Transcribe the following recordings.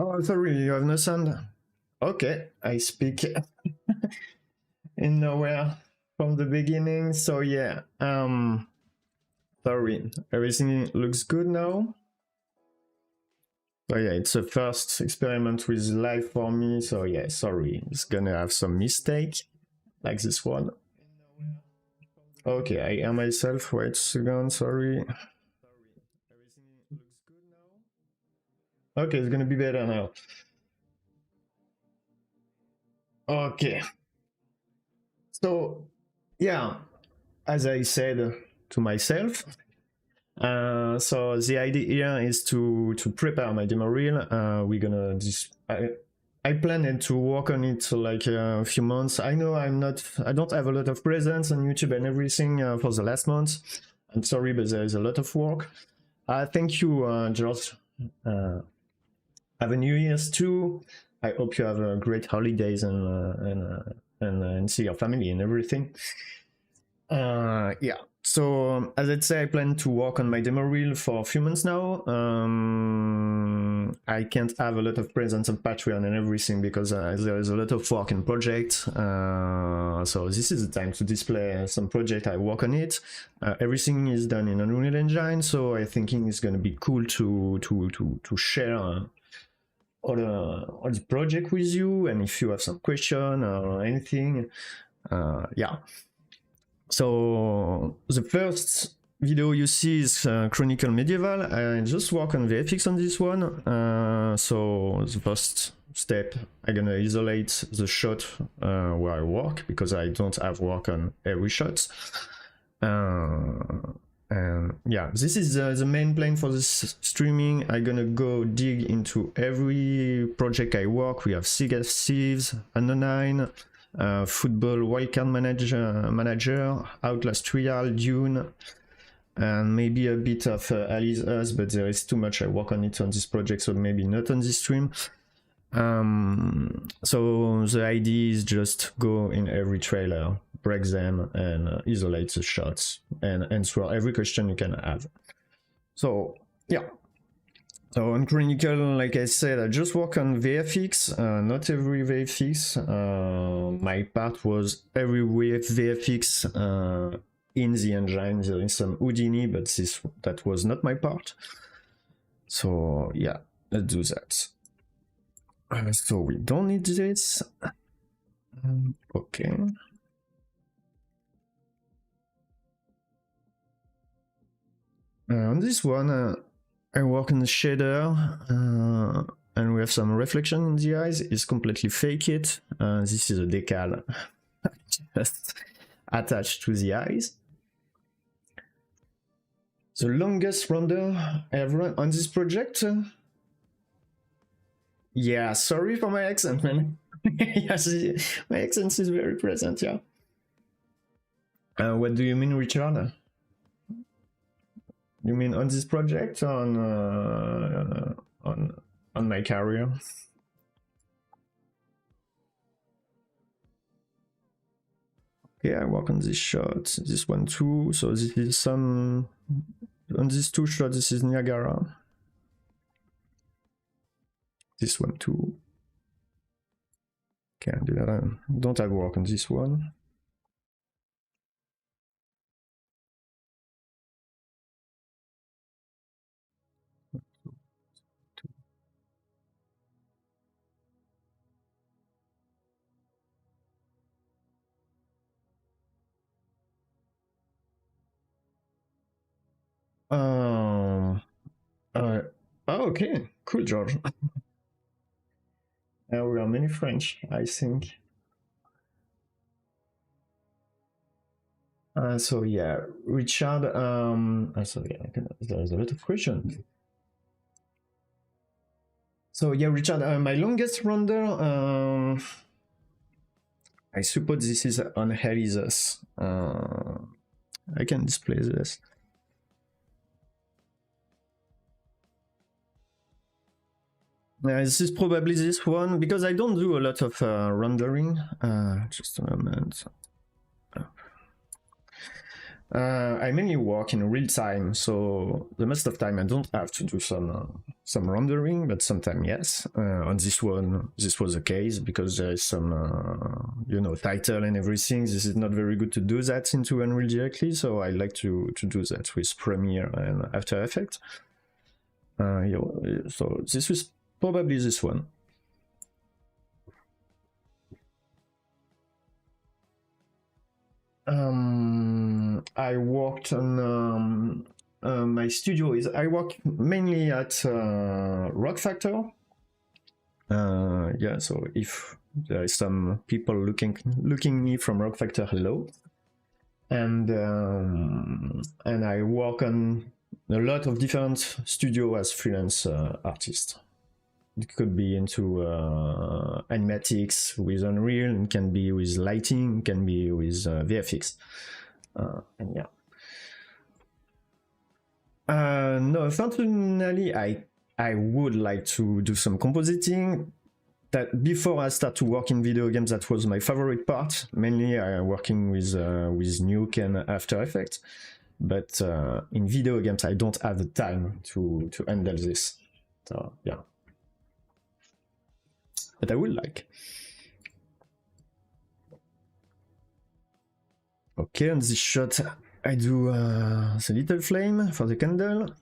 Oh, sorry, you have no sound. Okay, I speak in nowhere from the beginning. So yeah, sorry, everything looks good now. So yeah, it's a first experiment with live for me. So yeah, sorry, it's gonna have some mistake like this one. Okay, I hear myself. Wait a second, sorry. Okay, it's gonna be better now. Okay. So yeah, as I said to myself, so the idea here is to prepare my Demoreel. We're gonna I planned to work on it like a few months. I know I don't have a lot of presence on YouTube and everything for the last month. I'm sorry, but there is a lot of work. Thank you, George. Have a New Year's too. I hope you have a great holidays and see your family and everything. Yeah. So as I say, I plan to work on my demo reel for a few months now. I can't have a lot of presence on Patreon and everything because there is a lot of work in project. So this is the time to display some project. I work on it. Everything is done in Unreal Engine, so I think it's going to be cool to share all the project with you. And if you have some question or anything, yeah. So the first video you see is Chronicle Medieval. I just work on VFX on this one. So the first step, I'm gonna isolate the shot where I work because I don't have work on every shot. And yeah, this is the main plan for this streaming. I'm gonna go dig into every project I work. We have Sea of Thieves, Anonine, Football Wildcard Manager, Outlast Trial, Dune, and maybe a bit of Alice Us, but there is too much I work on it on this project, so maybe not on this stream. So the idea is just go in every trailer, break them, and isolate the shots, and answer every question you can have. So yeah. So on Chronicle, like I said, I just work on VFX, not every VFX. My part was every VFX in the engine. There is some Houdini, but that was not my part. So yeah, let's do that. So we don't need this. Okay. On this one, I work in the shader, and we have some reflection in the eyes. It's completely fake it. This is a decal just attached to the eyes. The longest render I have run on this project. Yeah, sorry for my accent, man. Yes, my accent is very present, yeah. What do you mean, Richard? You mean on this project, on my career? Okay, I work on this shot, this one too. So this is some on these two shots. This is Niagara. This one too. Okay, don't have work on this one. Oh, okay, cool, George. We are many French, I think. So yeah, Richard. So yeah, there's a lot of questions. So yeah, Richard, my longest render. I suppose this is on Helios. I can display this. This is probably this one because I don't do a lot of rendering. Just a moment. I mainly work in real time, so the most of the time I don't have to do some rendering, but sometimes yes. On this one, this was the case because there is some title and everything. This is not very good to do that into Unreal directly, so I like to do that with Premiere and After Effects. So this is probably this one. I worked on my studio I work mainly at Rock Factor. Yeah, so if there is some people looking me from Rock Factor, hello. And I work on a lot of different studio as freelance artist. It could be into animatics with Unreal, it can be with lighting, it can be with VFX. And yeah. No, unfortunately, I would like to do some compositing. That before I start to work in video games, that was my favorite part. Mainly, I working with Nuke and After Effects. But in video games, I don't have the time to handle this. So yeah. But I would like. Okay, on this shot, I do the little flame for the candle.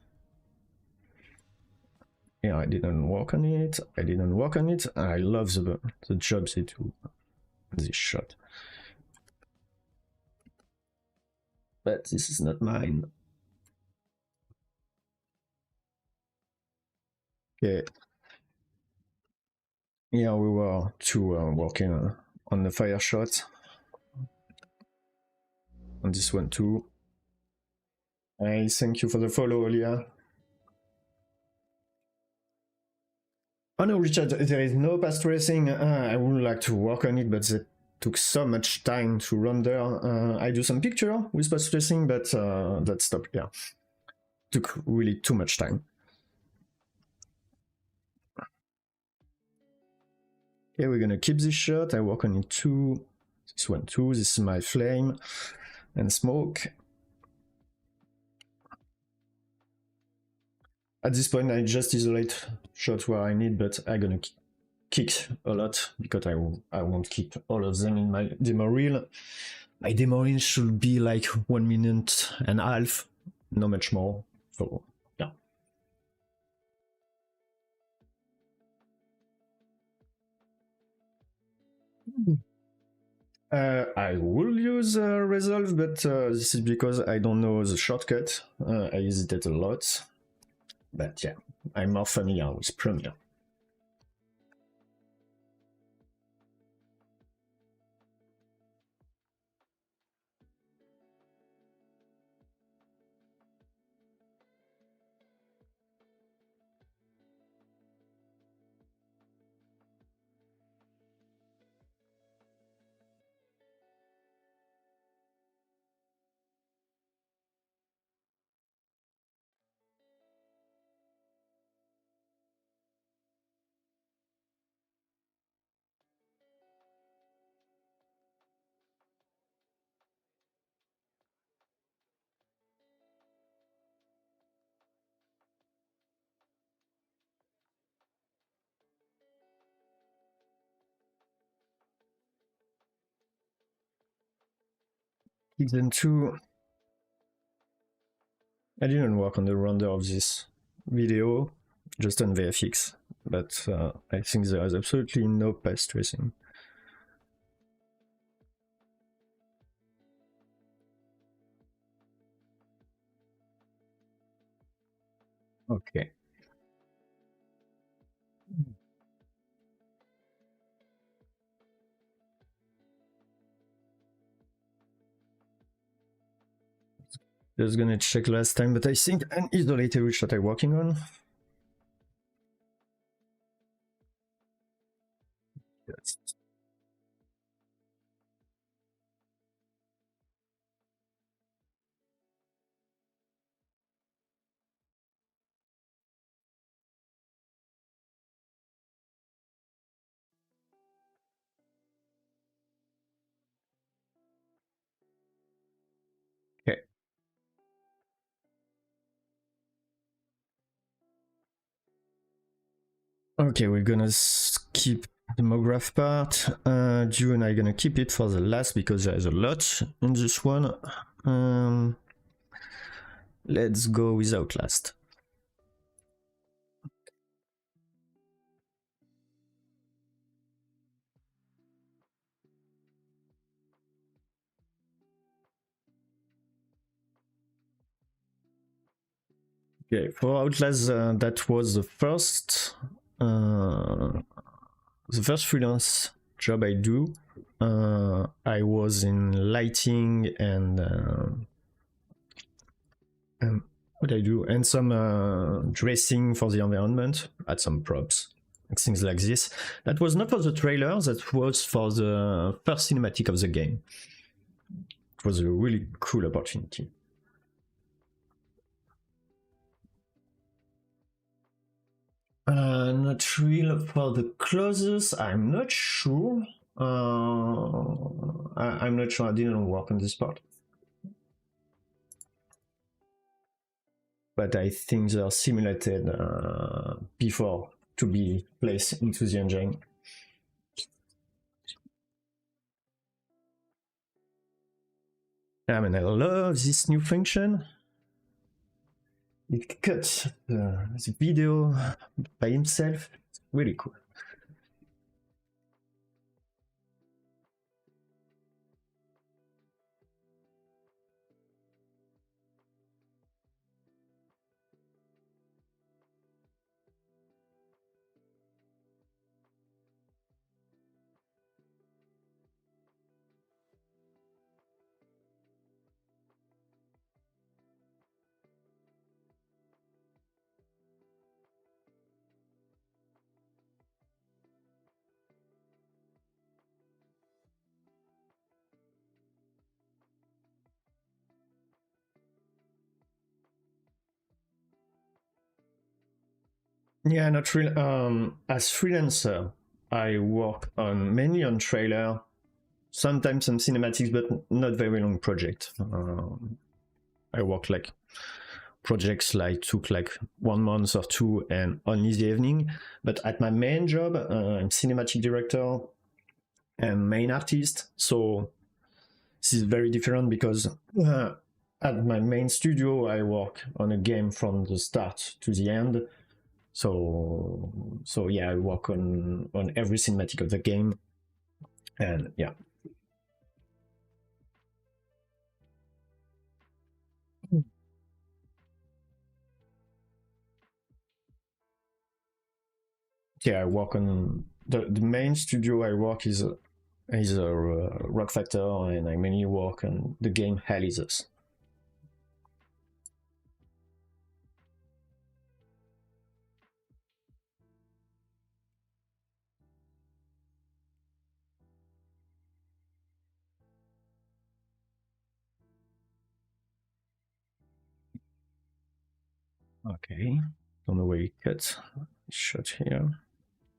Yeah, I didn't work on it. I didn't work on it. I love the jobs they do this shot. But this is not mine. Okay. Yeah, we were two working on the fire shot. On this one too. I thank you for the follow, Leah. Oh no, Richard, there is no past tracing. I would like to work on it, but it took so much time to render. I do some picture with past tracing, but that stopped. Yeah, took really too much time. Okay, we're gonna keep this shot. I work on it too. This one too. This is my flame and smoke. At this point, I just isolate shots where I need, but I'm gonna kick a lot because I won't keep all of them in my Demoreel. My Demoreel should be like 1 minute and a half, not much more. So yeah. I will use Resolve, but this is because I don't know the shortcut. I hesitate a lot. But yeah, I'm more familiar with Premiere. Season 2. I didn't work on the render of this video, just on VFX, but I think there is absolutely no path tracing. Okay. Just gonna check last time, but I think an isolated which that I'm working on. Yes. Okay. Okay, we're gonna skip the MoGraph part. June, I'm gonna keep it for the last because there's a lot in this one. Let's go with Outlast. Okay, for Outlast, that was the first freelance job I do. I was in lighting and what I do, and some dressing for the environment, add some props, things like this. That was not for the trailer, that was for the first cinematic of the game. It was a really cool opportunity. Not real for the closest, I'm not sure. I'm not sure, I didn't work on this part. But I think they're simulated before to be placed into the engine. I mean, I love this new function. It cuts the video by himself. It's really cool. Yeah, not real. As freelancer, I work on mainly on trailer, sometimes some cinematics, but not very long project. I work like projects like took like 1 month or 2 and only the evening. But at my main job, I'm cinematic director and main artist. So this is very different because at my main studio, I work on a game from the start to the end. So yeah, I work on every cinematic of the game, and yeah. Yeah, I work on the main studio I work is a Rock Factor, and I mainly work on the game Hell Is Us. Okay, don't know where it cut. Shot here.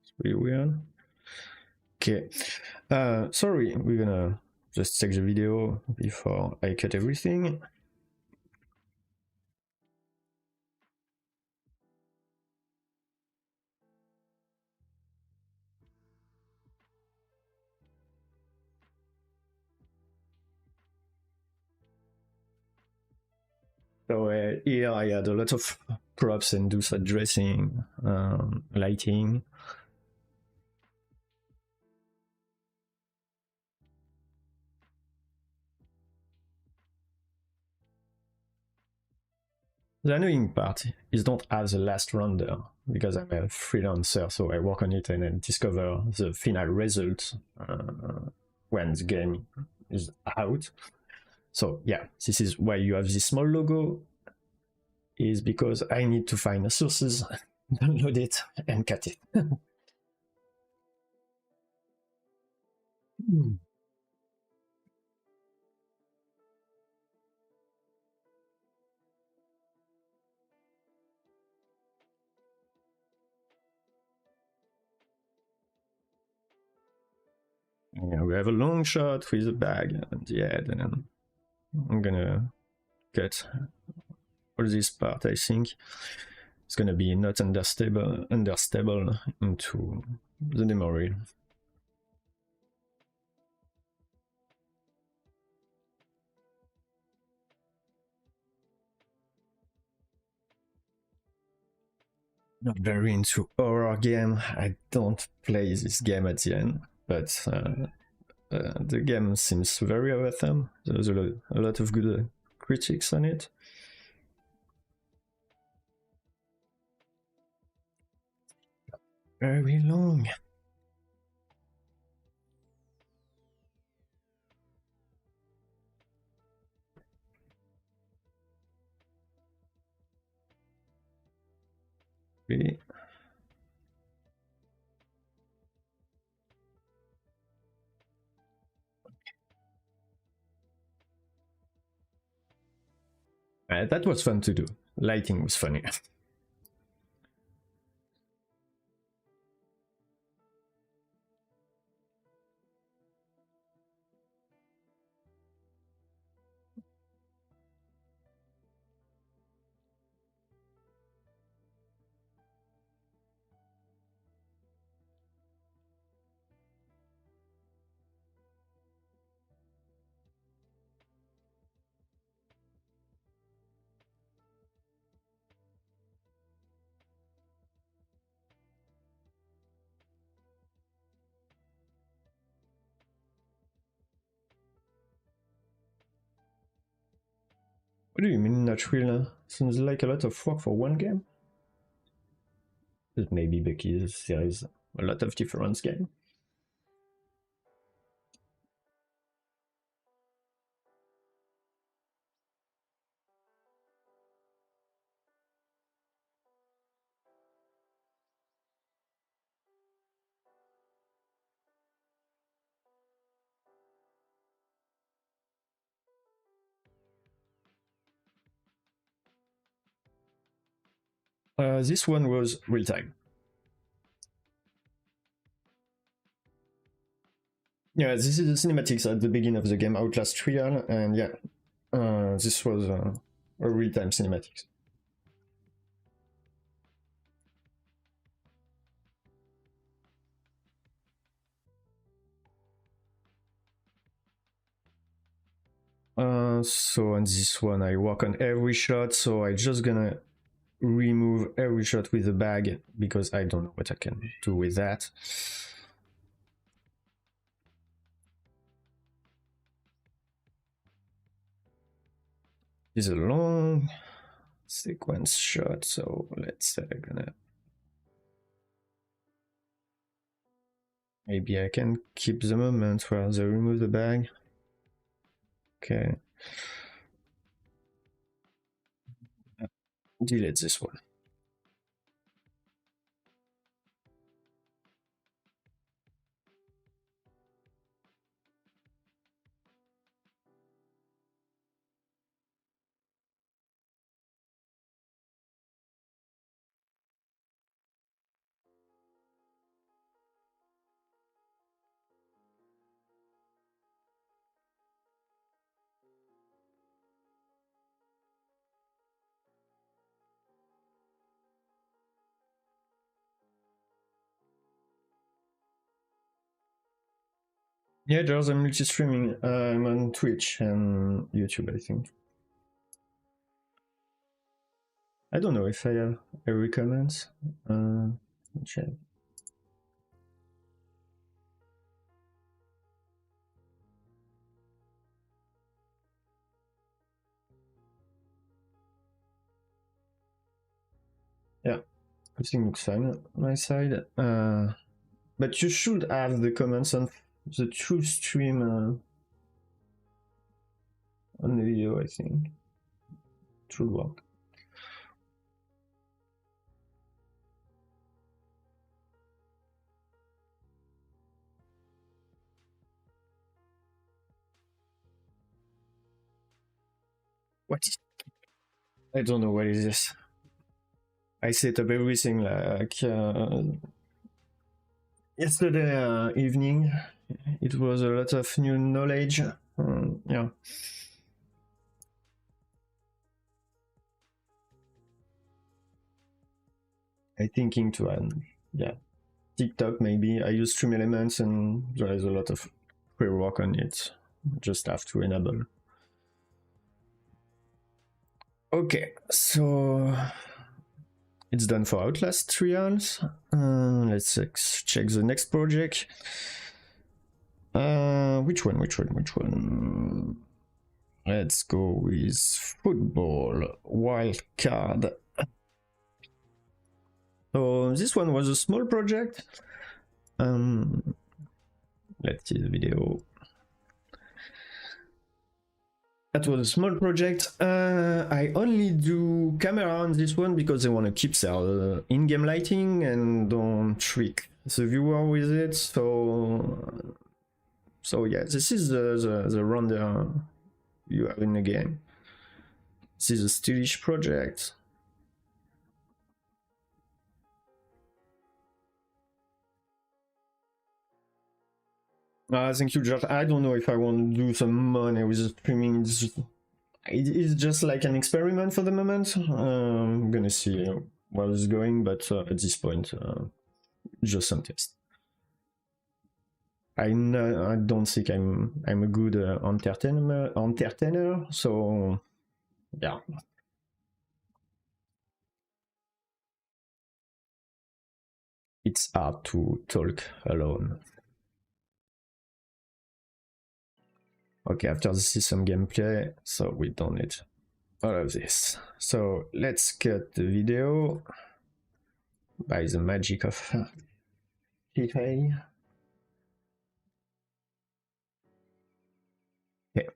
It's really weird. Okay, sorry, we're gonna just check the video before I cut everything. So here I had a lot of props and do some dressing, lighting. The annoying part is don't have the last render because I'm a freelancer, so I work on it and then discover the final result when the game is out. So yeah, this is why you have this small logo, is because I need to find the sources, download it, and cut it. Yeah, we have a long shot with a bag and the head, and then I'm gonna cut all this part, I think. it's gonna be not understable into the Demoreel. Not very into horror game. I don't play this game at the end, but the game seems very awesome. There's a lot of good critics on it. Very long. Really? That was fun to do. Lighting was funny. What do you mean not real? Sounds like a lot of work for one game. It may be because there is a lot of different games. This one was real time. Yeah, this is the cinematics at the beginning of the game, Outlast Trial, and yeah, this was a real time cinematics. So on this one, I work on every shot, so I just gonna remove every shot with a bag because I don't know what I can do with that. This is a long sequence shot, so let's say I'm gonna... Maybe I can keep the moment where they remove the bag. Okay. Delete this one. Yeah, there's a multi-streaming. I'm on Twitch and YouTube, I think. I don't know if I have every comment. Check. Yeah, everything looks fine on my side. But you should have the comments on the true stream on the video, I think. Should work. What is... I don't know what is this. I set up everything like yesterday evening. It was a lot of new knowledge. Yeah. I thinking to yeah, TikTok maybe. I use Stream Elements and there is a lot of pre-work on it. Just have to enable. Okay, so it's done for Outlast trials. Let's check the next project. Which one? Let's go with football wildcard. So this one was a small project. Let's see the video. That was a small project. I only do camera on this one because I want to keep their in-game lighting and don't trick the viewer with it. So yeah, this is the render you have in the game. This is a stylish project. Thank you, George. I don't know if I want to do some money with the streaming. It's just like an experiment for the moment. I'm gonna see where it's going, but at this point, just some test. I don't think I'm a good entertainer, so yeah. It's hard to talk alone. Okay, after this is some gameplay, so we don't need all of this. So let's cut the video by the magic of PK. Okay.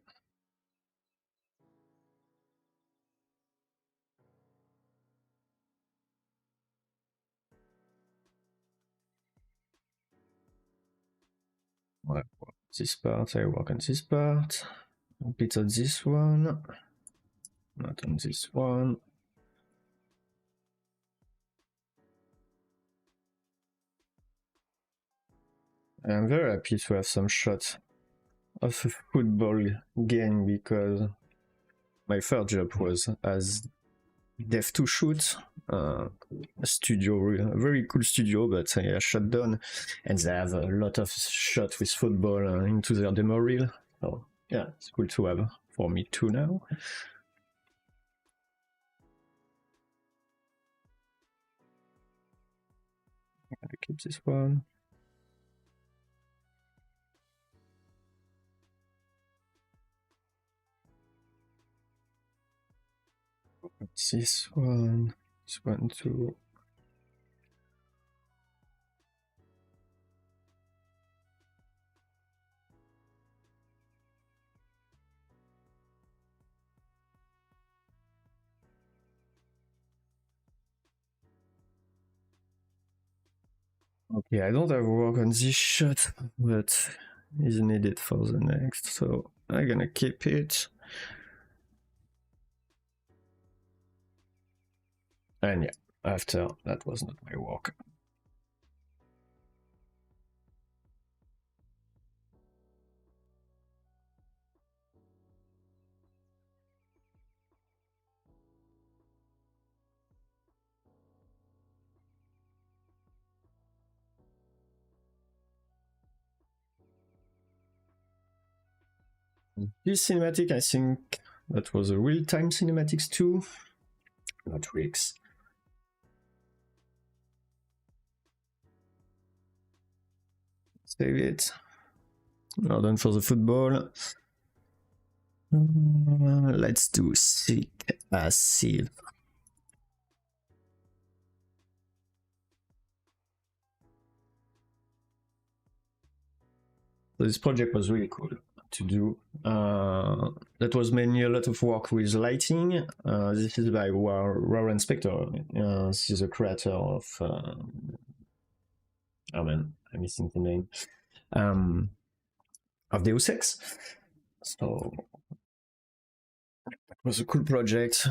Well, this part, I work on this part. A bit on this one. Not on this one. I'm very happy to have some shots of a football game because my first job was as dev to shoot a studio, a very cool studio, but yeah, shut down, and they have a lot of shots with football into their Demoreel. So yeah, it's cool to have for me too now. I'm gonna keep this one. This one too. Okay, I don't have work on this shot, but is needed for the next, so I'm gonna keep it. And yeah, after that was not my work. This cinematic, I think that was a real-time cinematics too, not rigs. Save it. Now done for the football. Let's do sick acid. So this project was really cool to do. That was mainly a lot of work with lighting. This is by Warren Spector. This is a creator of oh man, I'm missing the name. Of Deus Ex. So it was a cool project,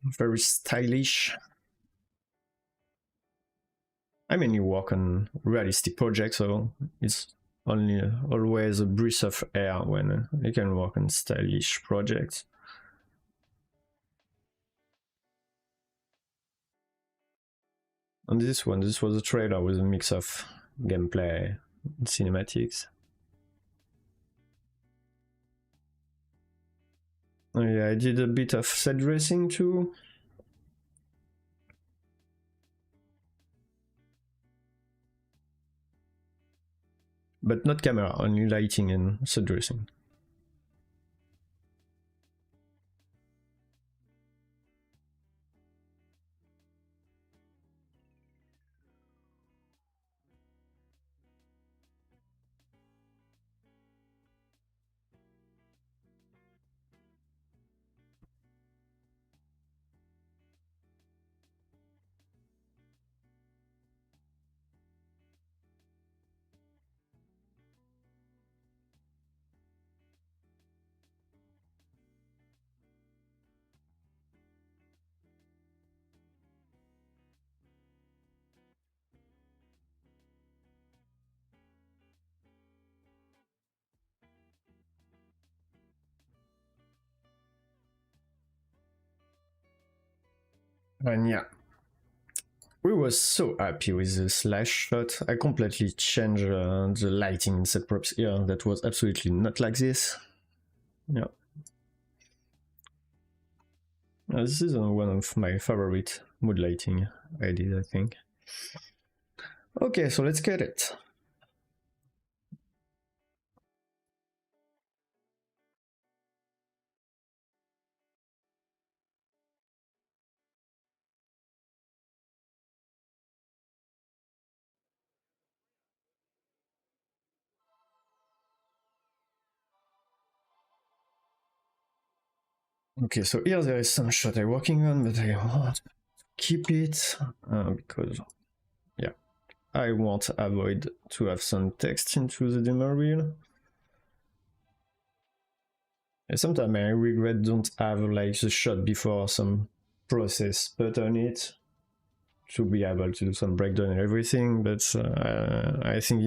very stylish. I mainly work on realistic projects, so it's only always a breath of air when I can work on stylish projects. On this one, this was a trailer with a mix of gameplay and cinematics. Oh yeah, I did a bit of set dressing too. But not camera, only lighting and set dressing. And yeah, we were so happy with the slash shot. I completely changed the lighting in set props here. That was absolutely not like this. Yeah. This is one of my favorite mood lighting I did, I think. Okay, so let's get it. Okay, so here there is some shot I'm working on, but I want to keep it because, yeah, I want to avoid to have some text into the Demoreel. And sometimes I regret don't have like the shot before some process put on it to be able to do some breakdown and everything, but I think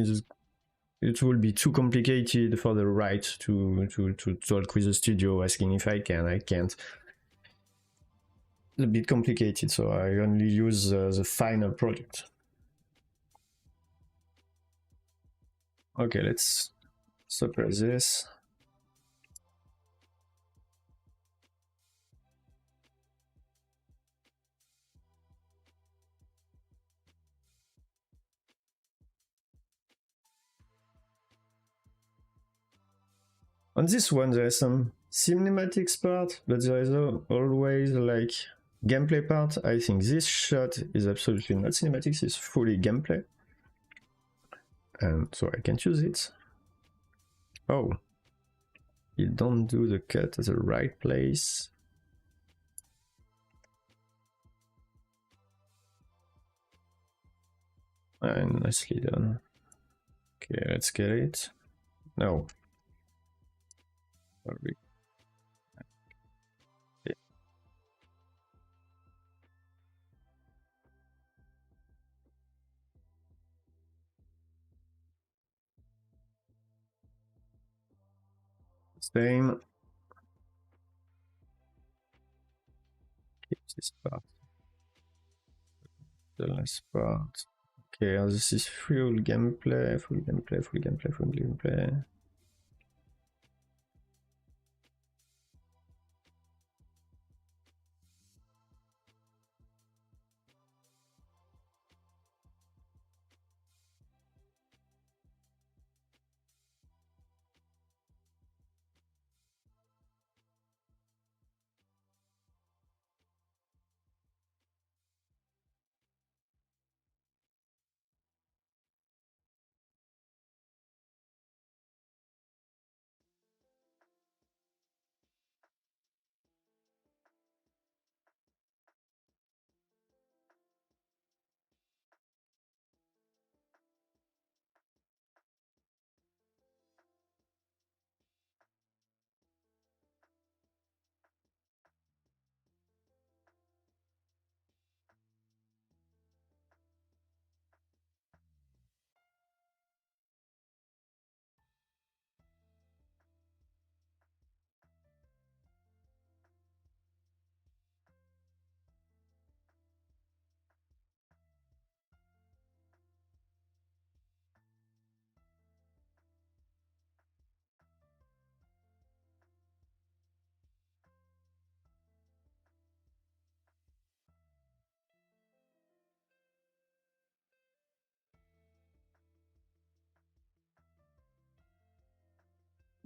it will be too complicated for the right to talk with the studio asking if I can, I can't. It's a bit complicated, so I only use the final product. Okay, let's suppress this. On this one, there is some cinematics part, but there is always like gameplay part. I think this shot is absolutely not cinematics, it's fully gameplay. And so I can't use it. Oh, you don't do the cut at the right place. And nicely done. Okay, let's get it. No. Sorry. Okay. Same. Keep this part. The last part. Okay, this is full gameplay, full gameplay, full gameplay, full gameplay.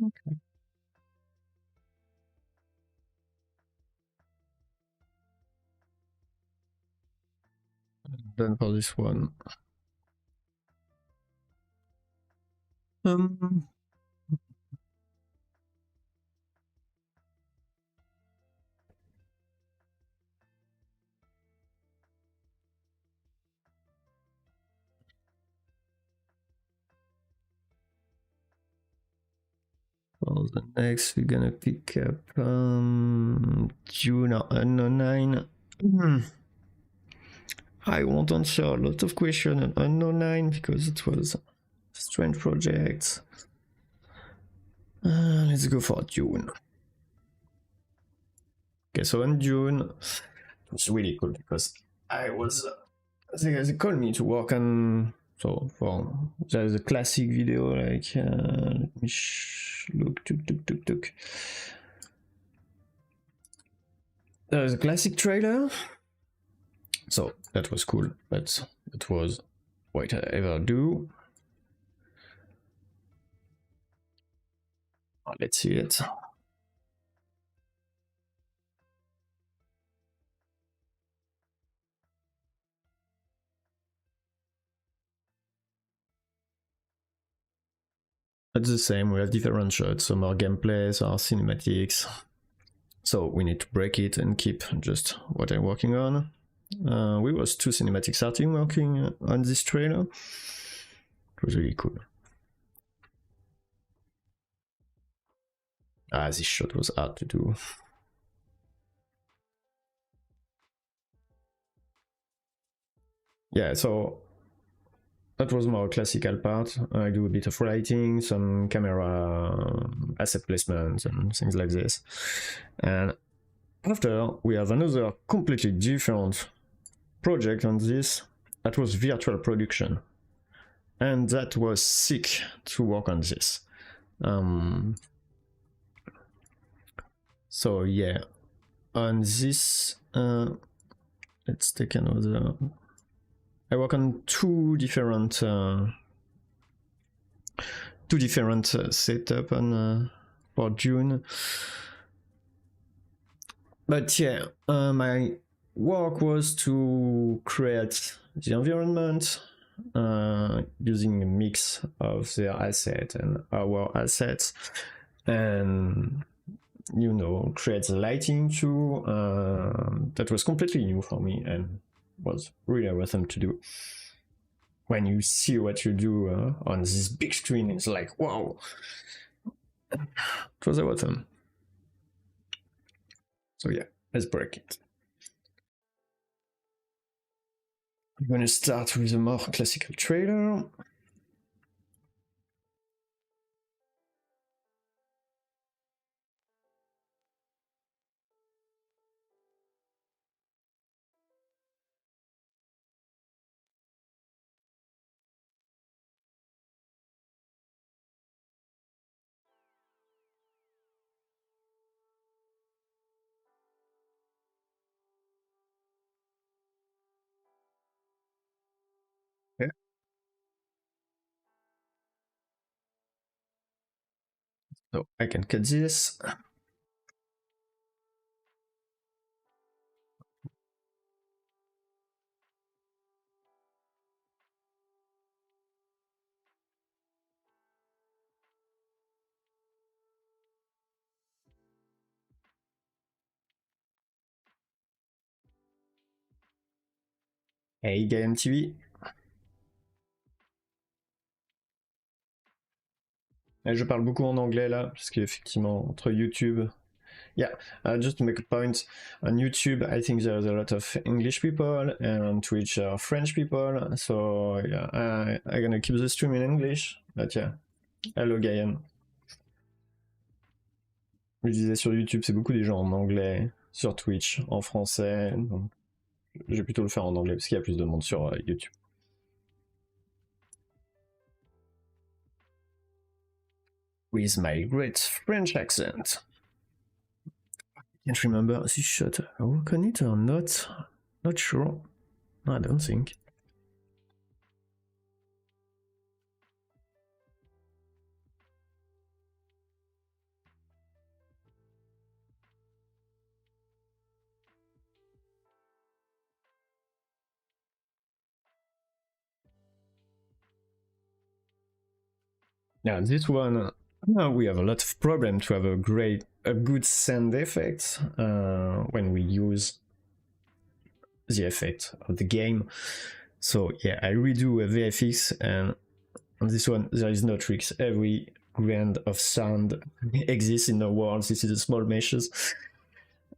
Okay. Done for this one. For the next, we're gonna pick up June or Unknown 9. I won't answer a lot of questions on Unknown 9 because it was a strange project. Let's go for June. Okay, so in June, it was really cool because I was. They called me to work on. So for there's a classic video like let me look. There's a classic trailer. So that was cool, but it was what I ever do. Let's see it. It's the same, we have different shots, some are gameplay, some are cinematics. So we need to break it and keep just what I'm working on. We was 2 cinematics art team working on this trailer. It was really cool. This shot was hard to do. Yeah, so that was more classical part. I do a bit of writing, some camera asset placement and things like this. And after, we have another completely different project on this. That was virtual production. And that was sick to work on this. So yeah, on this, let's take another. I work on two different setup on for June. But yeah, my work was to create the environment using a mix of their asset and our assets, and you know, create the lighting too. That was completely new for me and was really awesome to do. When you see what you do on this big screen, it's like, wow. It was awesome. So yeah, let's break it. I'm gonna start with a more classical trailer. Yeah. So I can cut this. Hey Game TV. Et je parle beaucoup en anglais là, parce qu'effectivement, entre YouTube. Yeah, just to make a point, on YouTube, I think there's a lot of English people, and on Twitch, French people. So yeah, I'm gonna keep the stream in English. But yeah, hello Gaël. Je disais sur YouTube, c'est beaucoup des gens en anglais, sur Twitch, en français. Donc je vais plutôt le faire en anglais parce qu'il y a plus de monde sur YouTube. With my great French accent. I can't remember this shot. I work on it or not? Not sure. I don't think. Now this one, we have a lot of problem to have a good sound effect when we use the effect of the game. So yeah, I redo a VFX, and on this one there is no tricks. Every grand of sound exists in the world. This is a small meshes.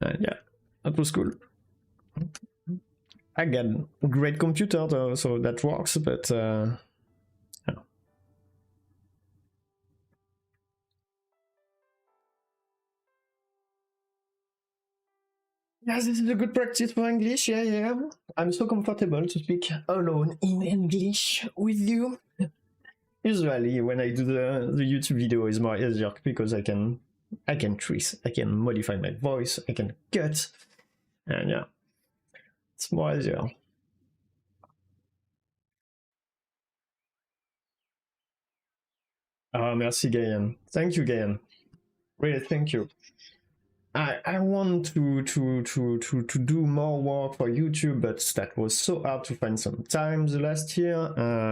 Yeah, that was cool. I got a great computer though, so that works, but yeah. Yes, this is a good practice for English. Yeah, yeah. I'm so comfortable to speak alone in English with you. Usually, when I do the YouTube video, is more easier because I can twist, I can modify my voice, I can cut, and yeah, it's more easier. Merci, Gayan. Thank you, Gayan. Really, thank you. I want to do more work for YouTube, but that was so hard to find some time the last year.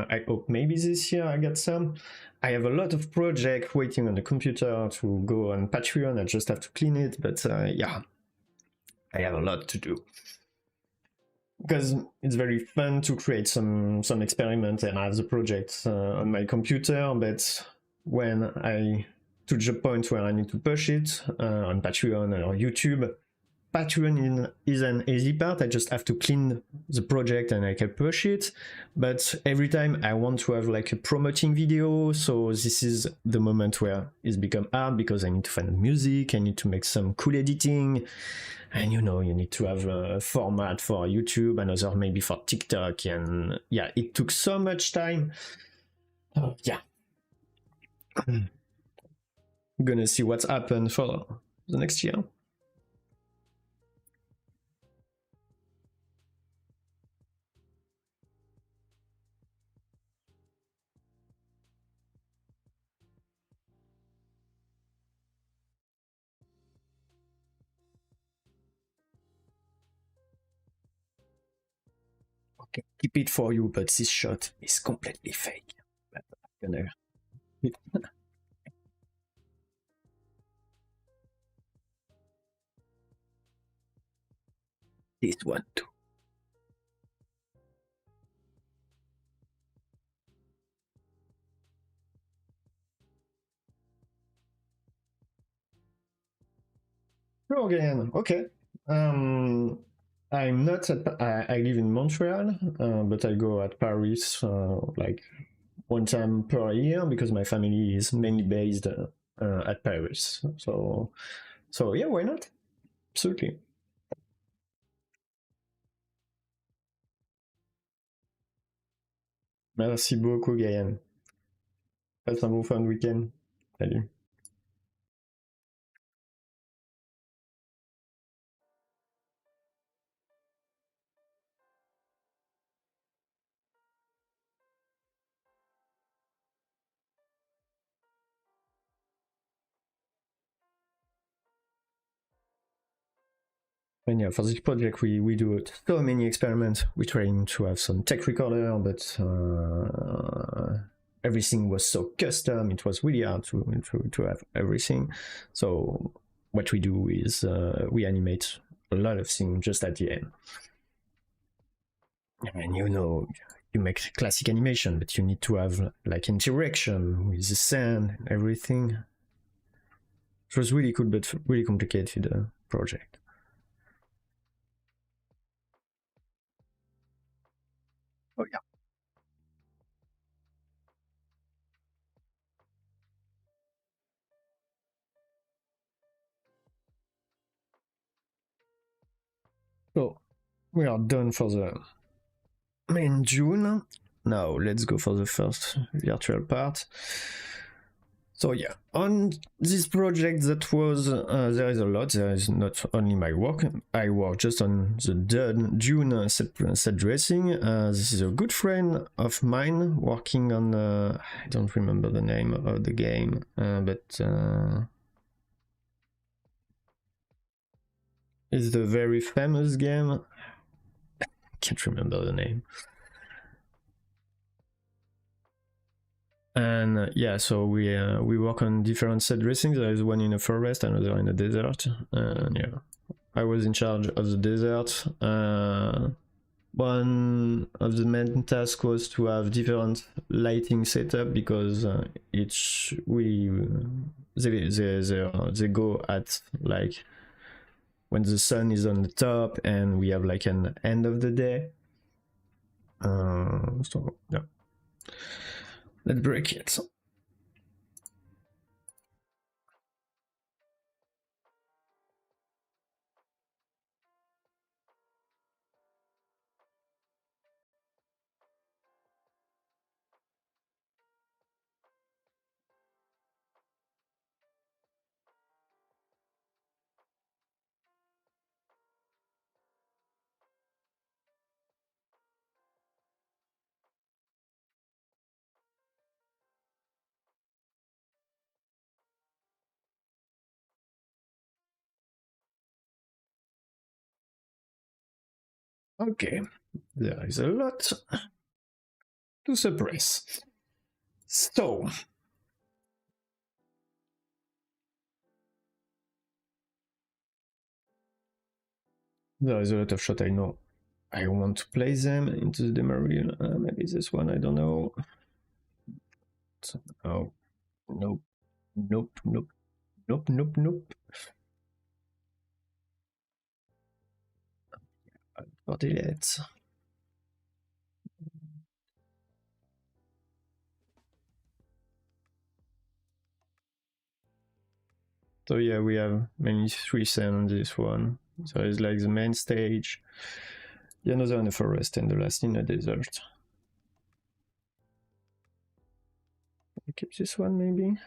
I hope maybe this year I get some. I have a lot of projects waiting on the computer to go on Patreon. I just have to clean it, but yeah, I have a lot to do. Because it's very fun to create some experiment and have the project on my computer, but when I to the point where I need to push it on Patreon or YouTube. Patreon is an easy part. I just have to clean the project and I can push it. But every time I want to have like a promoting video, so this is the moment where it's become hard because I need to find music, I need to make some cool editing, and you know, you need to have a format for YouTube, another maybe for TikTok, and yeah, it took so much time. Yeah. I'm gonna see what's happened for the next year. Okay, keep it for you, but this shot is completely fake. But I'm gonna this one too. Sure, again. Okay. I'm not at. I live in Montreal, but I go at Paris like one time per year because my family is mainly based at Paris. So yeah, why not? Absolutely. Merci beaucoup, Gaël. Passe un bon fin de week-end. Salut. And yeah, for this project, we do so many experiments. We're trying to have some tech recorder, but everything was so custom. It was really hard to have everything. So what we do is we animate a lot of things just at the end. And you know, you make classic animation, but you need to have like interaction with the sand and everything. It was really cool, but really complicated project. Oh yeah. So we are done for the main June. Now let's go for the first virtual part. So yeah, on this project that was, there is a lot, there is not only my work, I work just on the June set dressing. This is a good friend of mine working on, I don't remember the name of the game, but it's the very famous game, I can't remember the name. And yeah, so we work on different set dressings. There is one in a forest, another in a desert. And yeah, I was in charge of the desert. One of the main tasks was to have different lighting setup because they go at like when the sun is on the top and we have like an end of the day. So yeah, let's break it. Okay, there is a lot to suppress. So there is a lot of shots I know. I want to play them into the Demoreel. Maybe this one, I don't know. Oh, nope, nope, nope, nope, nope, nope. For delete. So yeah, we have mainly 3 scenes on this one. There is like the main stage, the another in the forest, and the last in the desert. I keep this one maybe.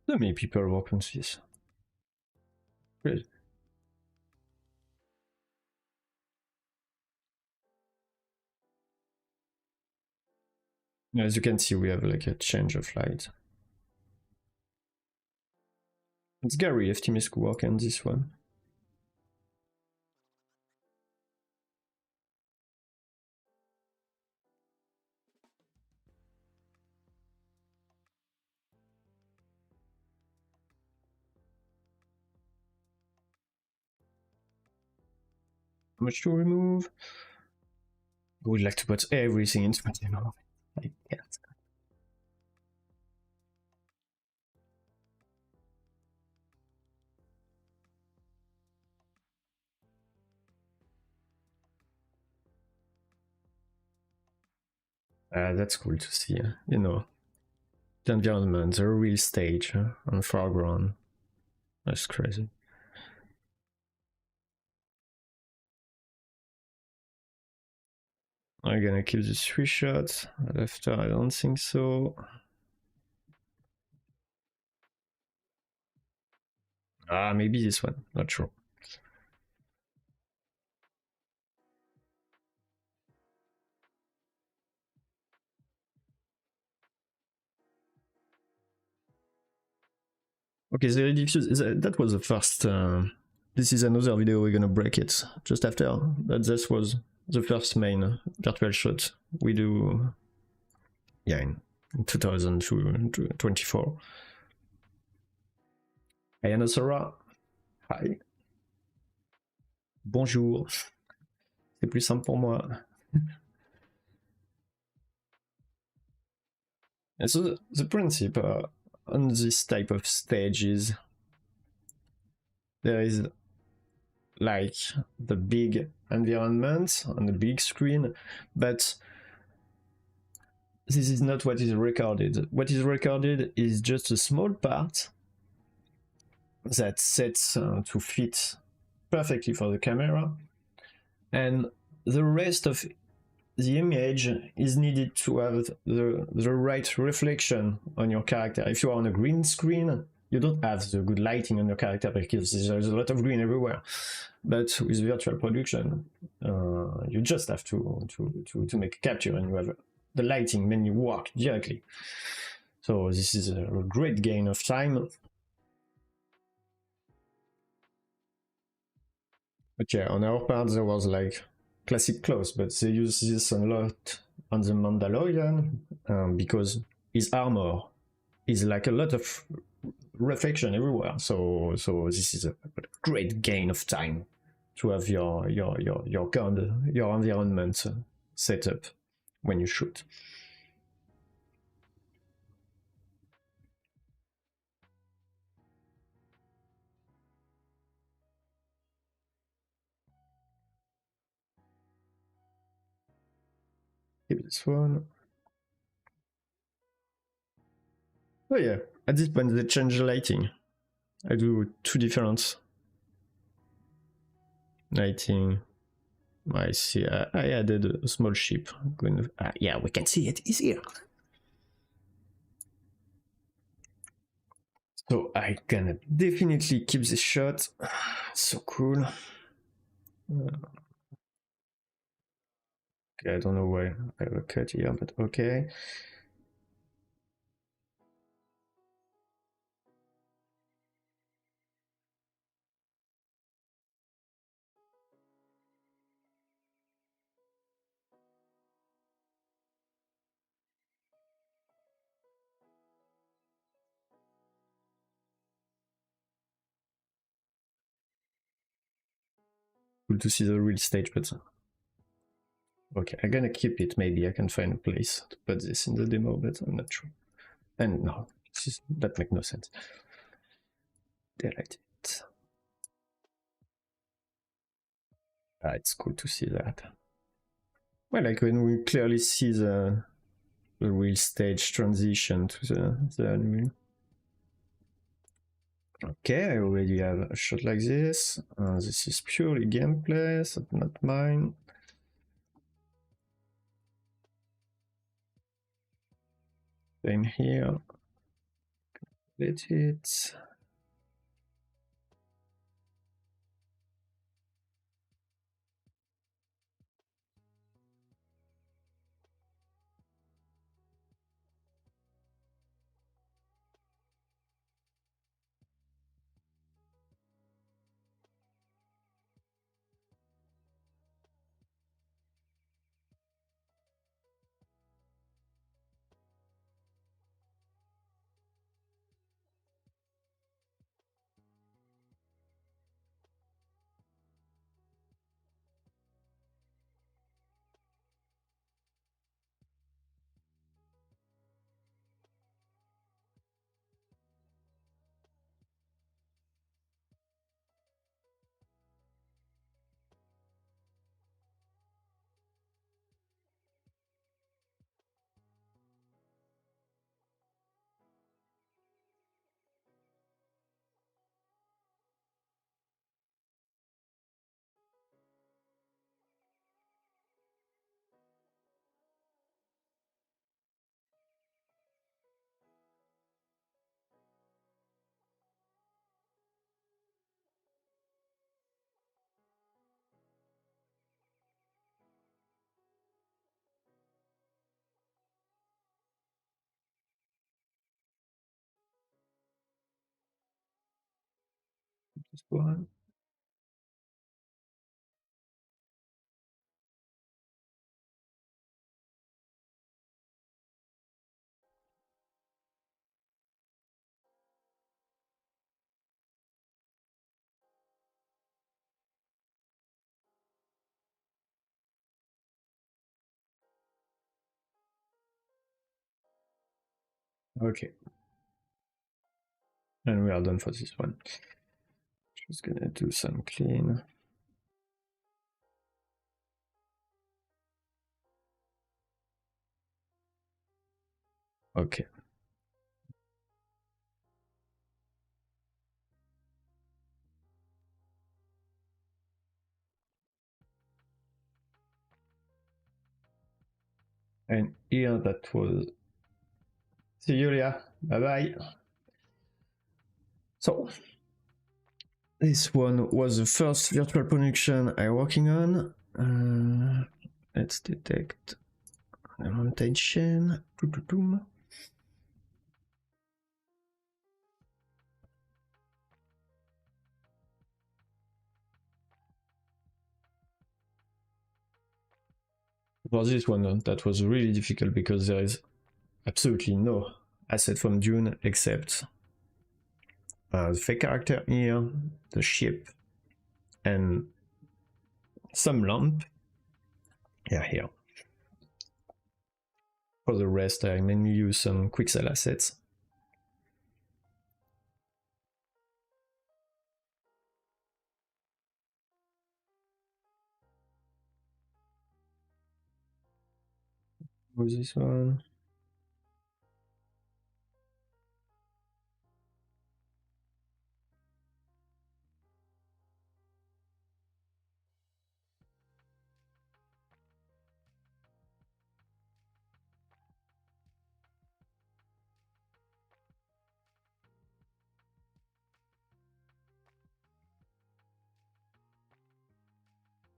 So many people work on this. Great. As you can see, we have like a change of light. It's Gary Eftimisku work on this one. How much to remove? I would like to put everything into it, you know. I can't. That's cool to see, you know. The environment, the real stage on foreground. That's crazy. I'm gonna keep the 3 shots. After, I don't think so. Maybe this one, not sure. Okay, the diffuse, that was the first. This is another video, we're gonna break it just after. But this was the first main virtual shot we do, yeah, in 2024. Hey Anosora, hi. Bonjour. C'est plus simple pour moi. And so the principle on this type of stages, there is like the big environment on the big screen, but this is not what is recorded. What is recorded is just a small part that sets to fit perfectly for the camera, and the rest of the image is needed to have the right reflection on your character. If you are on a green screen, you don't have the good lighting on your character because there's a lot of green everywhere. But with virtual production, you just have to make a capture, and you have the lighting menu work directly. So this is a great gain of time. But yeah, on our part there was like classic clothes, but they use this a lot on the Mandalorian because his armor is like a lot of reflection everywhere. So this is a great gain of time to have your environment set up when you shoot. Keep this one. Oh yeah, at this point they change the lighting. I do two different lighting. I see. I added a small ship. Yeah, we can see it. It's here. So I can definitely keep this shot. So cool. Okay, I don't know why I have a cut here, but okay. Cool to see the real stage, but okay, I'm gonna keep it. Maybe I can find a place to put this in the demo, but I'm not sure. And no, that makes no sense. Delete it. It's cool to see that. Well, like when we clearly see the real stage transition to the Unreal. Okay, I already have a shot like this. This is purely gameplay, so not mine. Same here. Let it. This one. Okay. And we are done for this one. Just gonna do some clean. Okay. And here that was. See you, Julia. Bye bye. So this one was the first virtual production I'm working on. Let's detect the mountain chain. For this one, that was really difficult because there is absolutely no asset from Dune except the fake character here, the ship, and some lamp. Yeah, here. For the rest, I mainly use some Quixel assets. Who's this one?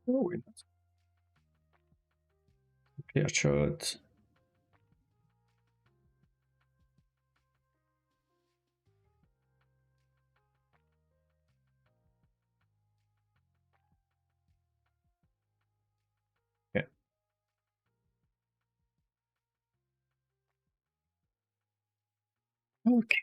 Oh, wait. Clear shot. Yeah. Okay.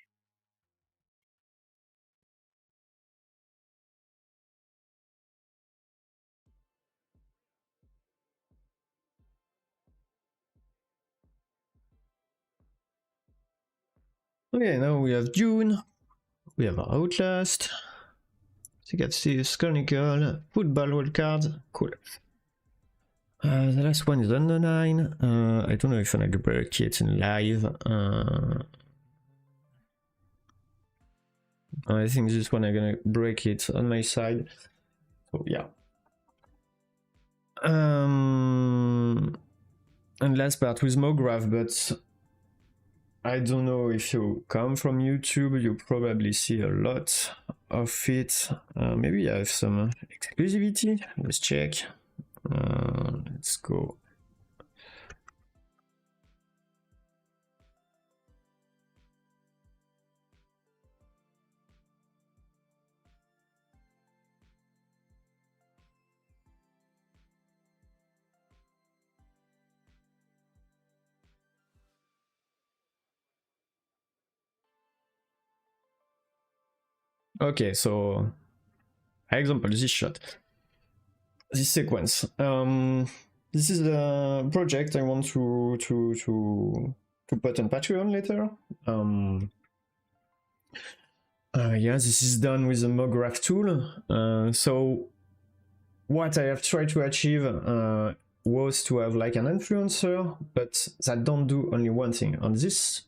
Okay, now we have Dune. We have Outlast. So you can see Chronicle, Football World Card. Cool. The last one is under 9. I don't know if I can break it in live. I think this one I'm gonna break it on my side. So yeah. And last part with Mograph, but I don't know if you come from YouTube, you probably see a lot of it. Maybe I have some exclusivity. Let's check. Let's go. Okay, so example, this shot, this sequence. This is the project I want to put on Patreon later. Yeah, this is done with the Mograph tool. So what I have tried to achieve was to have like an influencer, but that don't do only one thing. On this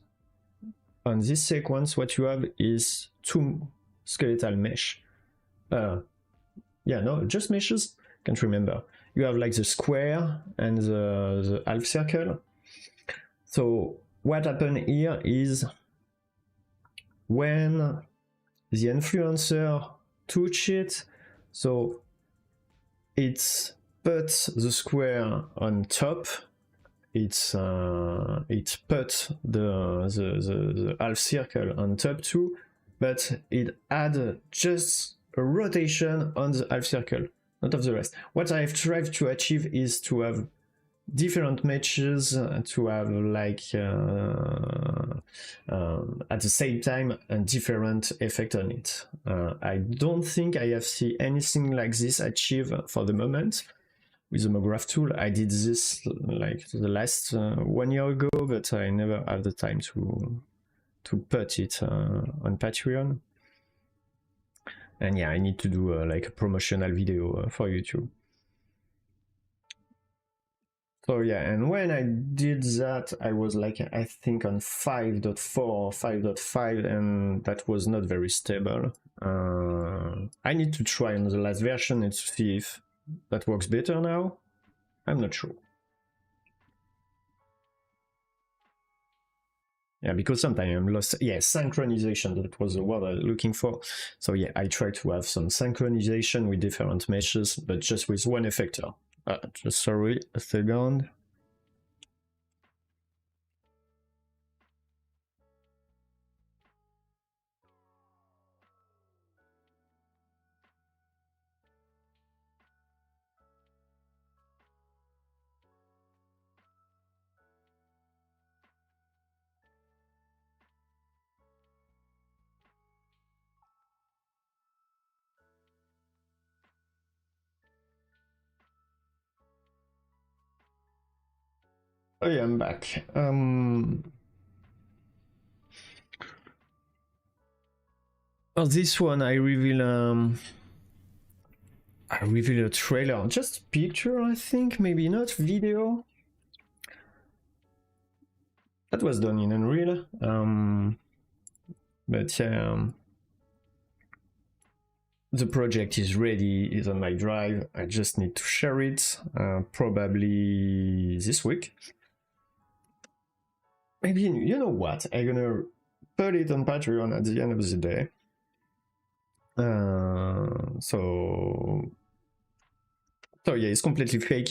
sequence, what you have is 2 skeletal mesh. Yeah, no, just meshes. Can't remember. You have like the square and the half circle. So what happened here is when the influencer touch it, so it's put the square on top. It put the half circle on top too, but it add just a rotation on the half circle, not of the rest. What I've tried to achieve is to have different matches, to have like at the same time a different effect on it. I don't think I have seen anything like this achieved for the moment with the Mograph tool. I did this like the last 1 year ago, but I never had the time to put it on Patreon. And yeah, I need to do like a promotional video for YouTube. So yeah, and when I did that, I was like, I think on 5.4 or 5.5, and that was not very stable. I need to try on the last version and see if that works better now. I'm not sure. Yeah, because sometimes I'm lost. Yeah, synchronization, that was the word I was looking for. So yeah, I try to have some synchronization with different meshes, but just with one effector. Just sorry, a second. Oh yeah, I'm back. Oh, this one I reveal a trailer, just picture, I think, maybe not video. That was done in Unreal. But yeah, the project is ready, is on my drive. I just need to share it, probably this week. Maybe, you know what, I'm gonna put it on Patreon at the end of the day. So yeah, it's completely fake.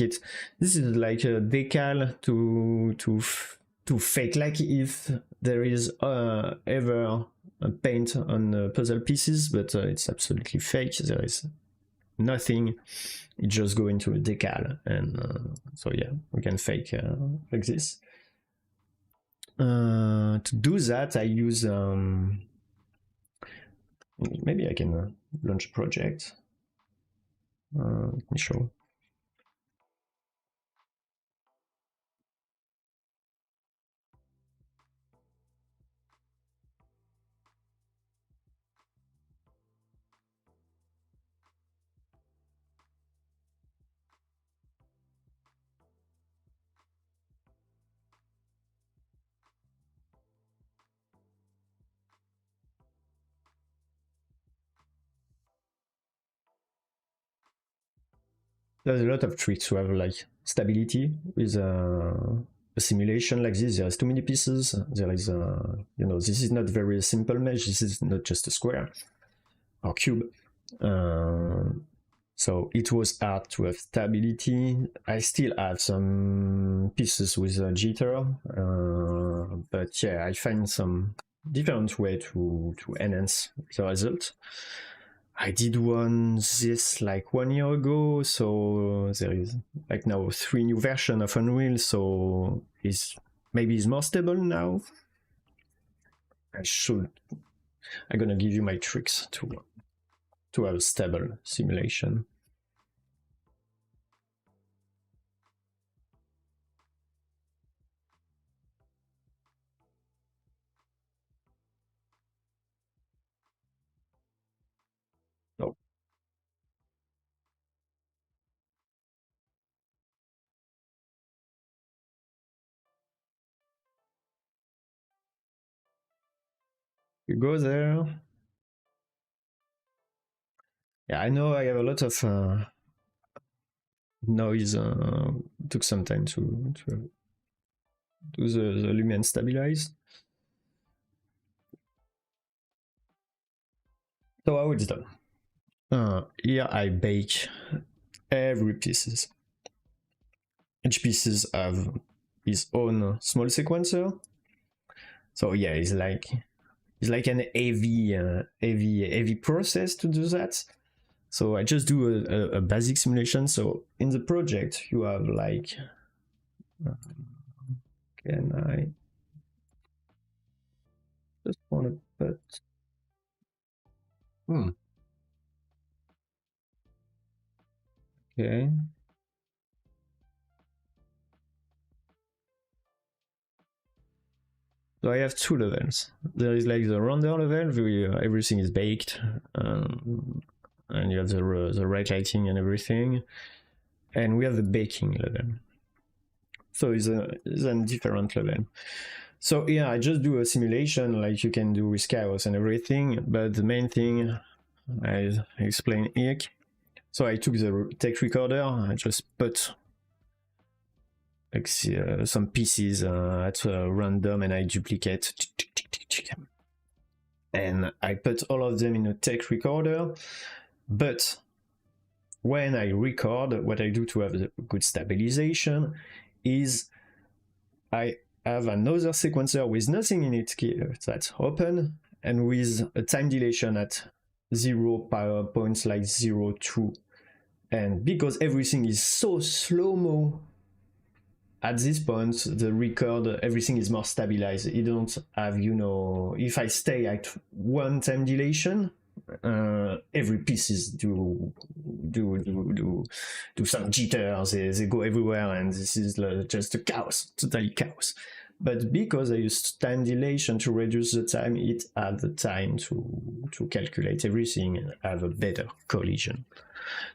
This is like a decal to fake, like if there is ever a paint on puzzle pieces, but it's absolutely fake. There is nothing. It just go into a decal, and so yeah, we can fake like this. To do that, I use maybe I can launch a project. Let me show. There's a lot of tricks to have like stability with a simulation like this. There's too many pieces. There is you know, this is not very simple mesh. This is not just a square or cube. So it was hard to have stability. I still have some pieces with a jitter, but yeah, I find some different way to enhance the result. I did one this like 1 year ago, so there is like now 3 new version of Unreal, so maybe it's more stable now. I'm gonna give you my tricks to have a stable simulation. Oh. You go there. Yeah, I know I have a lot of noise. Took some time to do the lumen stabilize. So how it's done. Here I bake every pieces. Each pieces have his own small sequencer. So yeah, it's like an heavy process to do that. So I just do a basic simulation. So in the project you have like, can I just want to put okay. So I have 2 levels. There is like the render level where everything is baked, and you have the right lighting and everything, and we have the baking level. So it's a different level. So yeah, I just do a simulation like you can do with chaos and everything, but the main thing I explain here. So I took the tape recorder, I just put like some pieces at random, and I duplicate, and I put all of them in a tape recorder. But when I record, what I do to have a good stabilization is I have another sequencer with nothing in it that's open, and with a time dilation at 0.02. And because everything is so slow-mo at this point, the record, everything is more stabilized. You don't have, you know, if I stay at one time dilation, every pieces do some jitters, they go everywhere, and this is just a chaos, totally chaos. But because I use time dilation to reduce the time, it had the time to calculate everything and have a better collision.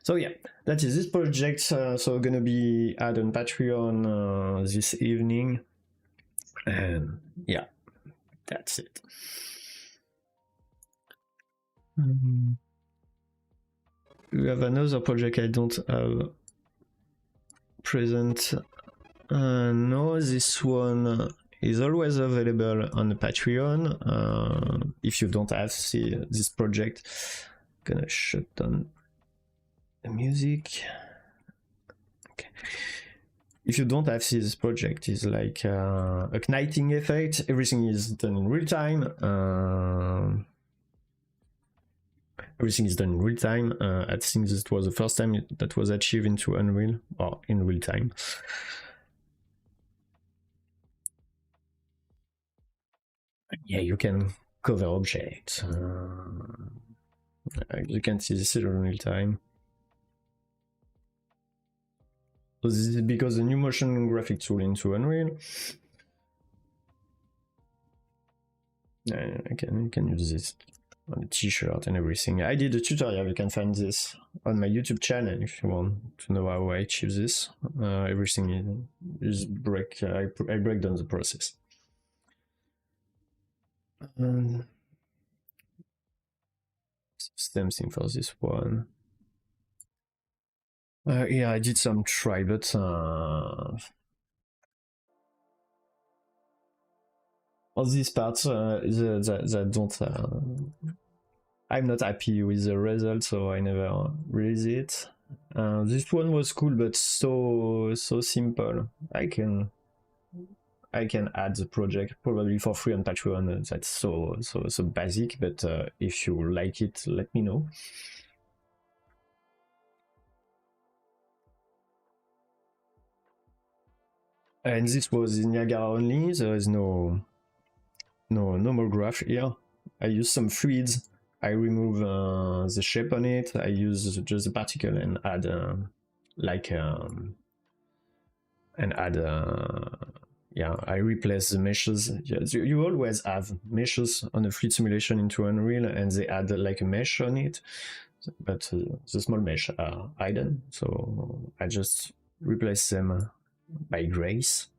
So yeah, that is this project. So gonna be add on Patreon this evening, and yeah, that's it. We have another project I don't have present. No, this one is always available on the Patreon. If you don't have this project, I'm gonna shut down the music. Okay. If you don't have this project, it's like a knighting effect. Everything is done in real time. Everything is done in real time. I think this was the first time that was achieved into Unreal, or in real time. Yeah, you can cover objects. You can see this in real time. So this is because the new motion graphic tool into Unreal. You can use this on a t-shirt and everything. I did a tutorial, you can find this on my YouTube channel if you want to know how I achieve this. Everything is I break down the process. Same thing for this one. Yeah, I did some try, but all these parts that don't. I'm not happy with the result, so I never release it. This one was cool, but so simple. I can add the project probably for free on Patreon. That's so basic, but if you like it, let me know. And this was in Niagara only. There is no more graph here. I use some fluids. I remove the shape on it. I use just the particle and add yeah, I replace the meshes. Yeah, you always have meshes on a fluid simulation into Unreal, and they add like a mesh on it, but the small mesh are hidden, so I just replace them by grace.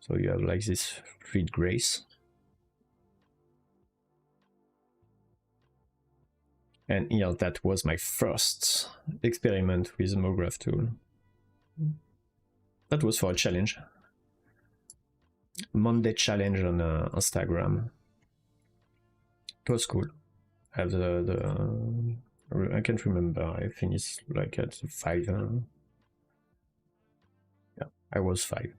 So you have like this fluid grace. And here, that was my first experiment with the MoGraph tool. That was for a challenge. Monday challenge on Instagram. It was cool. I have I can't remember. I think it's like at 5. Yeah, I was 5.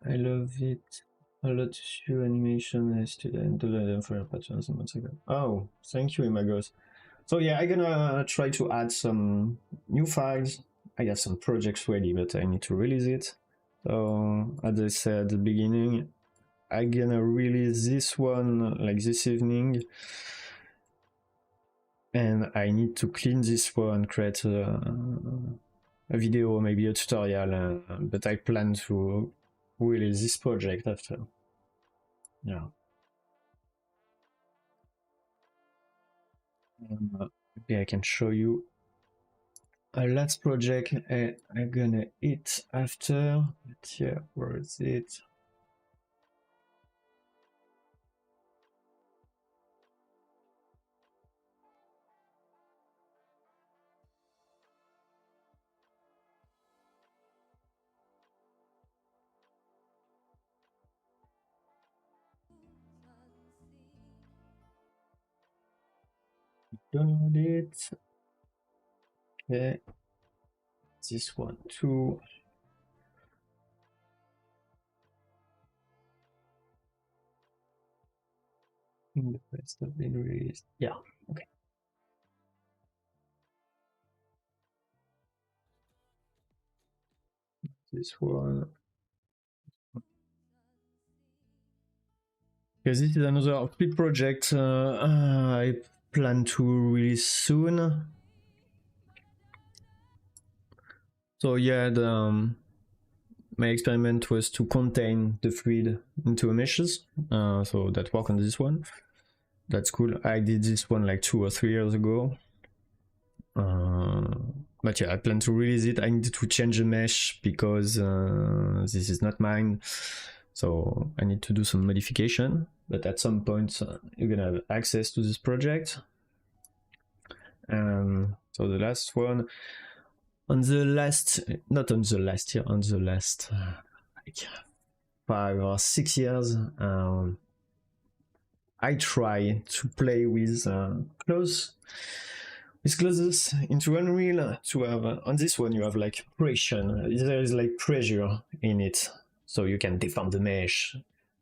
I love it. A lot of animation student for patterns months ago. Oh, thank you, Imagos. So yeah, I'm gonna try to add some new files. I have some projects ready, but I need to release it. So as I said at the beginning, I'm gonna release this one like this evening. And I need to clean this one, create a video, maybe a tutorial, but I plan to release this project after. Yeah. Maybe I can show you a last project I'm gonna hit after. But yeah, where is it? download it. Okay, this one too. The rest have been released. Yeah, okay. This one. Because this is another big project I plan to release soon. So yeah, my experiment was to contain the fluid into meshes. So that worked on this one. That's cool. I did this one like 2 or 3 years ago. But yeah, I plan to release it. I need to change the mesh because this is not mine. So I need to do some modification. But at some point, you're gonna have access to this project. So the last one, on the last like 5 or 6 years, I try to play with closes into Unreal to have on this one you have like pressure. There is like pressure in it, so you can deform the mesh.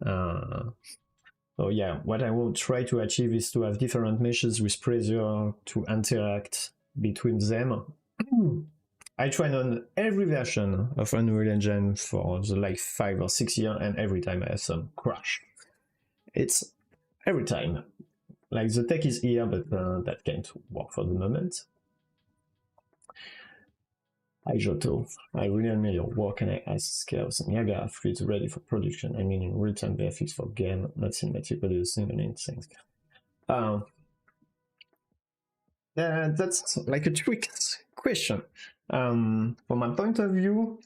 So yeah, what I will try to achieve is to have different meshes with pressure to interact between them. I tried on every version of Unreal Engine for the like 5 or 6 years, and every time I have some crash. It's every time. Like the tech is here, but that can't work for the moment. Hi Joto, I really admire your work and I ask scales and Niagara fluids ready for production. I mean in real-time VFX for game, not cinematic, but the single things. That's like a trick question. From my point of view,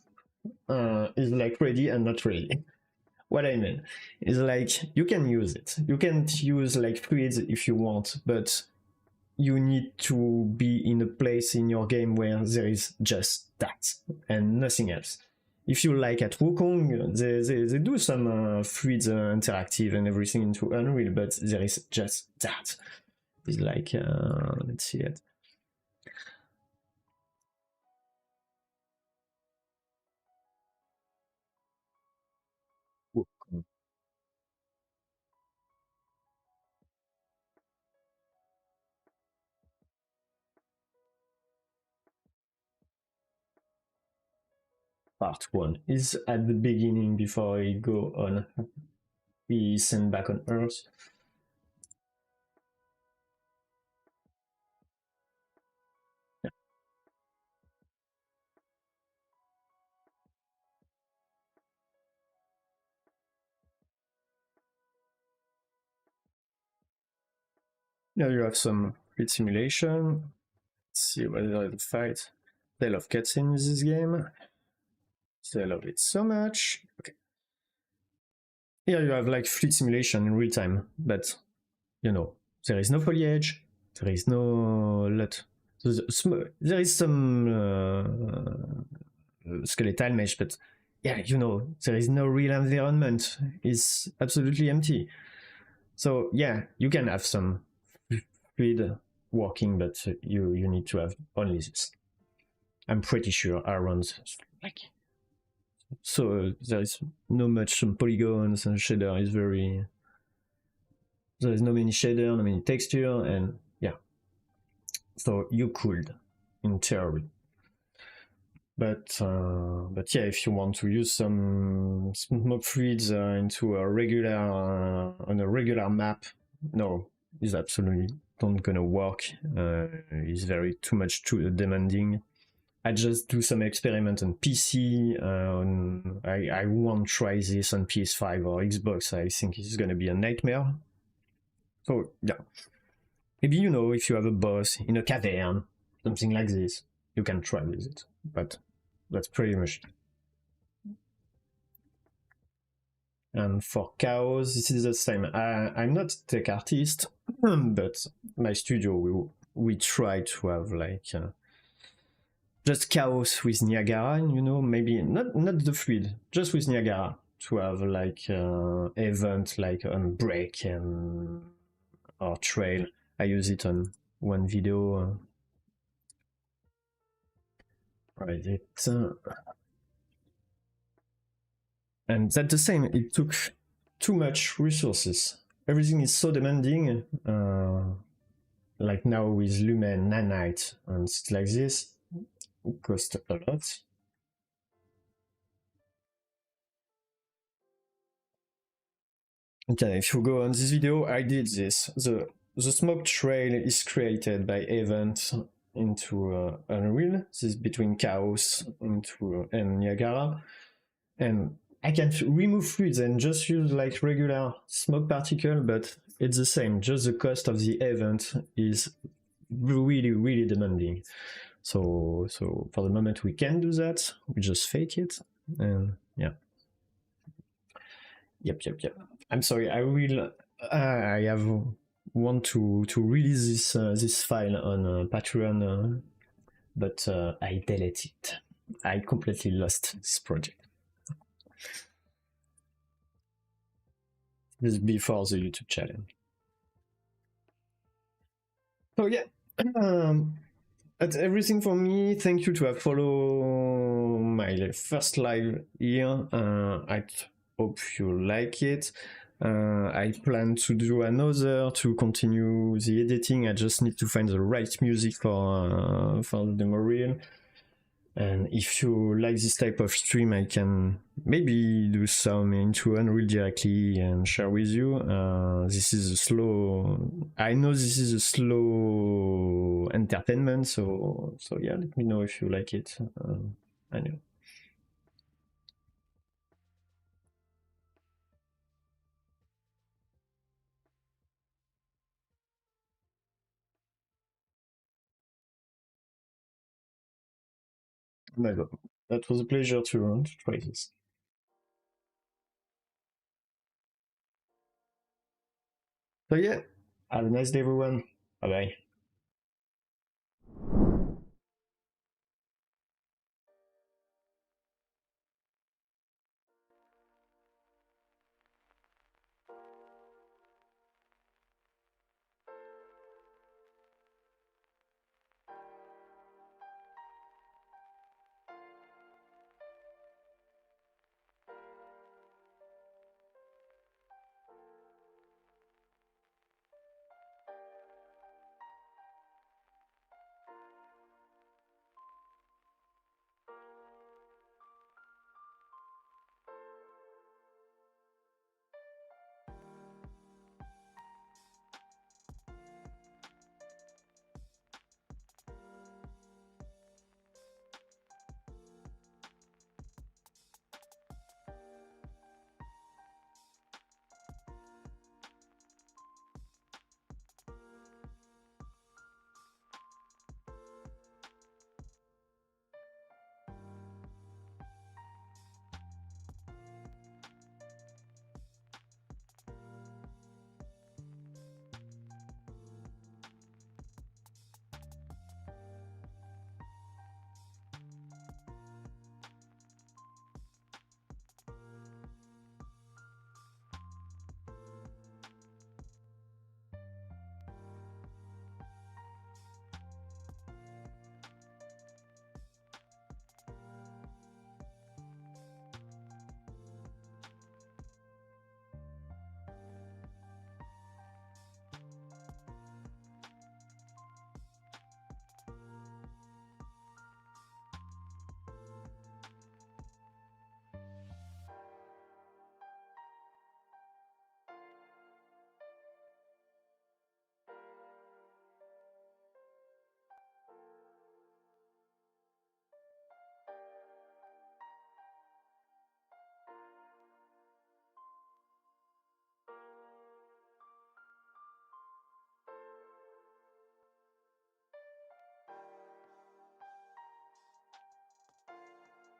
is like ready and not ready. What I mean is like you can use it. You can use like fluids if you want, but you need to be in a place in your game where there is just that and nothing else. If you like at Wukong, they do some fluids interactive and everything into Unreal, but there is just that. It's like, let's see it. Part 1 is at the beginning before he go on. He sent back on Earth. Yeah. Now you have some fluid simulation. Let's see whether the fight. They love cutscenes in this game. They love it so much. Okay. Here you have like fluid simulation in real time, but you know, there is no foliage, there is no lot. There is some skeletal mesh, but yeah, you know, there is no real environment. It's absolutely empty. So yeah, you can have some fluid working, but you need to have only this. I'm pretty sure Aaron's like so there is no much some polygons and shader is very. There is no many shader, no many texture, and yeah. So you could, in theory. But yeah, if you want to use some smoke fluids into a regular on a regular map, no, it's absolutely not gonna work. It's very too demanding. I just do some experiment on PC. I won't try this on PS5 or Xbox. I think it's gonna be a nightmare. So yeah, maybe you know if you have a boss in a cavern, something like this, you can try with it. But that's pretty much it. And for chaos, this is the same. I'm not a tech artist, but my studio we try to have like just chaos with Niagara, you know, maybe not the fluid, just with Niagara to have like event like on break and or trail. I use it on one video. Right, and that's the same. It took too much resources. Everything is so demanding. Like now with Lumen, Nanite, and stuff like this, it costs a lot. Okay, if you go on this video, I did this. The smoke trail is created by event into Unreal. This is between Chaos and Niagara. And I can remove fluids and just use like regular smoke particle, but it's the same. Just the cost of the event is really demanding. So for the moment we can do that. We just fake it, and yeah. Yep. I'm sorry. I have want to release this file on Patreon, but I deleted it. I completely lost this project. This is before the YouTube challenge. So yeah, that's everything for me. Thank you to have followed my first live here. I hope you like it. I plan to do another to continue the editing. I just need to find the right music for the Demoreel. And if you like this type of stream, I can maybe do some into Unreal directly and share with you. This is a slow. I know this is a slow entertainment, so yeah. Let me know if you like it. I know. Oh my God, that was a pleasure to try this. So yeah, have a nice day, everyone. Bye bye.